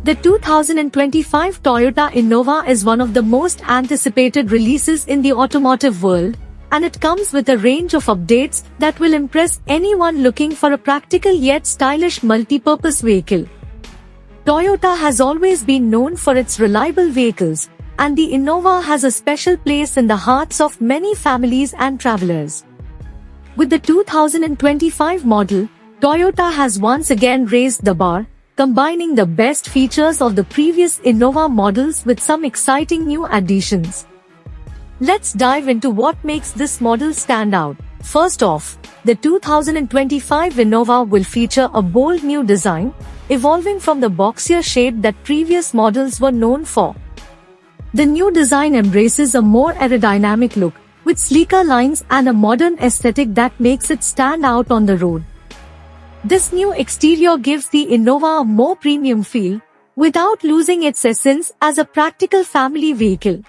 The 2025 Toyota Innova is one of the most anticipated releases in the automotive world, and it comes with a range of updates that will impress anyone looking for a practical yet stylish multi-purpose vehicle. Toyota has always been known for its reliable vehicles, and the Innova has a special place in the hearts of many families and travelers. With the 2025 model, Toyota has once again raised the bar, combining the best features of the previous Innova models with some exciting new additions. Let's dive into what makes this model stand out. First off, the 2025 Innova will feature a bold new design, evolving from the boxier shape that previous models were known for. The new design embraces a more aerodynamic look, with sleeker lines and a modern aesthetic that makes it stand out on the road. This new exterior gives the Innova a more premium feel, without losing its essence as a practical family vehicle.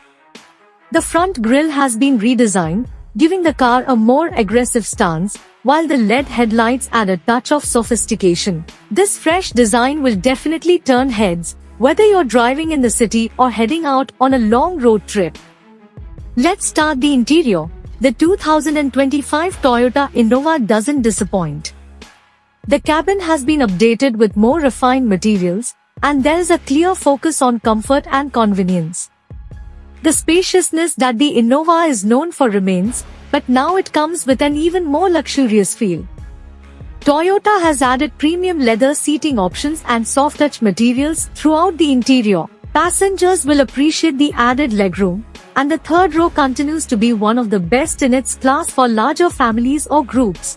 The front grille has been redesigned, giving the car a more aggressive stance, while the LED headlights add a touch of sophistication. This fresh design will definitely turn heads, whether you're driving in the city or heading out on a long road trip. Let's start the interior. The 2025 Toyota Innova doesn't disappoint. The cabin has been updated with more refined materials, and there is a clear focus on comfort and convenience. The spaciousness that the Innova is known for remains, but now it comes with an even more luxurious feel. Toyota has added premium leather seating options and soft-touch materials throughout the interior. Passengers will appreciate the added legroom, and the third row continues to be one of the best in its class for larger families or groups.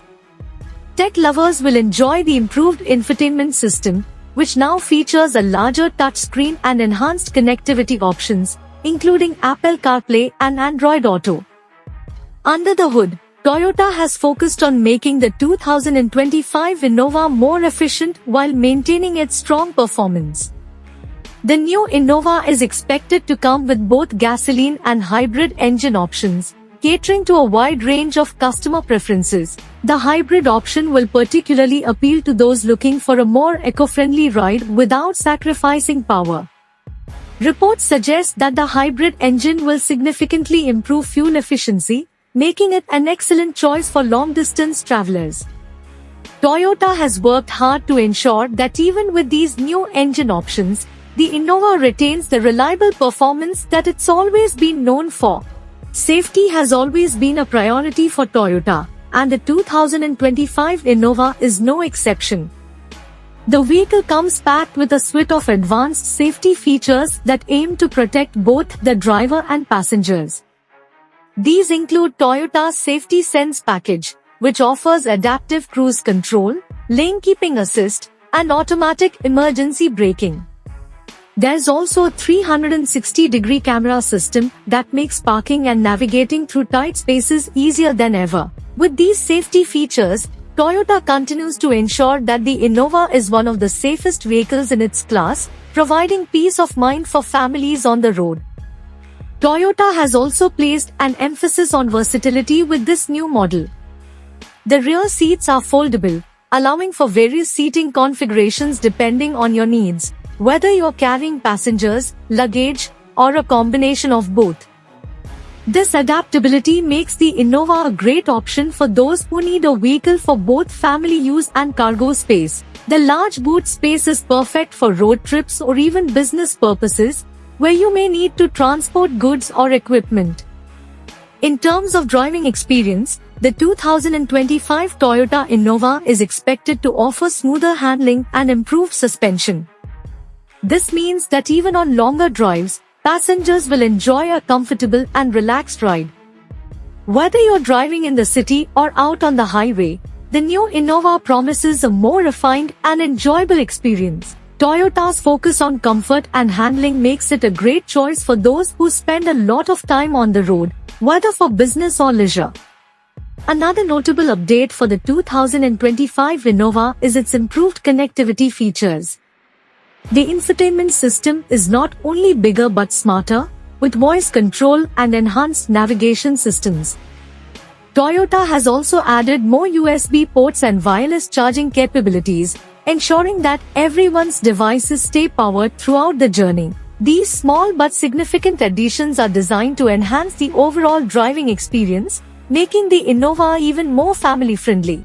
Tech lovers will enjoy the improved infotainment system, which now features a larger touchscreen and enhanced connectivity options, including Apple CarPlay and Android Auto. Under the hood, Toyota has focused on making the 2025 Innova more efficient while maintaining its strong performance. The new Innova is expected to come with both gasoline and hybrid engine options, catering to a wide range of customer preferences. The hybrid option will particularly appeal to those looking for a more eco-friendly ride without sacrificing power. Reports suggest that the hybrid engine will significantly improve fuel efficiency, making it an excellent choice for long-distance travelers. Toyota has worked hard to ensure that even with these new engine options, the Innova retains the reliable performance that it's always been known for. Safety has always been a priority for Toyota, and the 2025 Innova is no exception. The vehicle comes packed with a suite of advanced safety features that aim to protect both the driver and passengers. These include Toyota's Safety Sense package, which offers adaptive cruise control, lane keeping assist, and automatic emergency braking. There's also a 360-degree camera system that makes parking and navigating through tight spaces easier than ever. With these safety features, Toyota continues to ensure that the Innova is one of the safest vehicles in its class, providing peace of mind for families on the road. Toyota has also placed an emphasis on versatility with this new model. The rear seats are foldable, allowing for various seating configurations depending on your needs, whether you're carrying passengers, luggage, or a combination of both. This adaptability makes the Innova a great option for those who need a vehicle for both family use and cargo space. The large boot space is perfect for road trips or even business purposes, where you may need to transport goods or equipment. In terms of driving experience, the 2025 Toyota Innova is expected to offer smoother handling and improved suspension. This means that even on longer drives, passengers will enjoy a comfortable and relaxed ride. Whether you're driving in the city or out on the highway, the new Innova promises a more refined and enjoyable experience. Toyota's focus on comfort and handling makes it a great choice for those who spend a lot of time on the road, whether for business or leisure. Another notable update for the 2025 Innova is its improved connectivity features. The infotainment system is not only bigger but smarter, with voice control and enhanced navigation systems. Toyota has also added more USB ports and wireless charging capabilities, ensuring that everyone's devices stay powered throughout the journey. These small but significant additions are designed to enhance the overall driving experience, making the Innova even more family-friendly.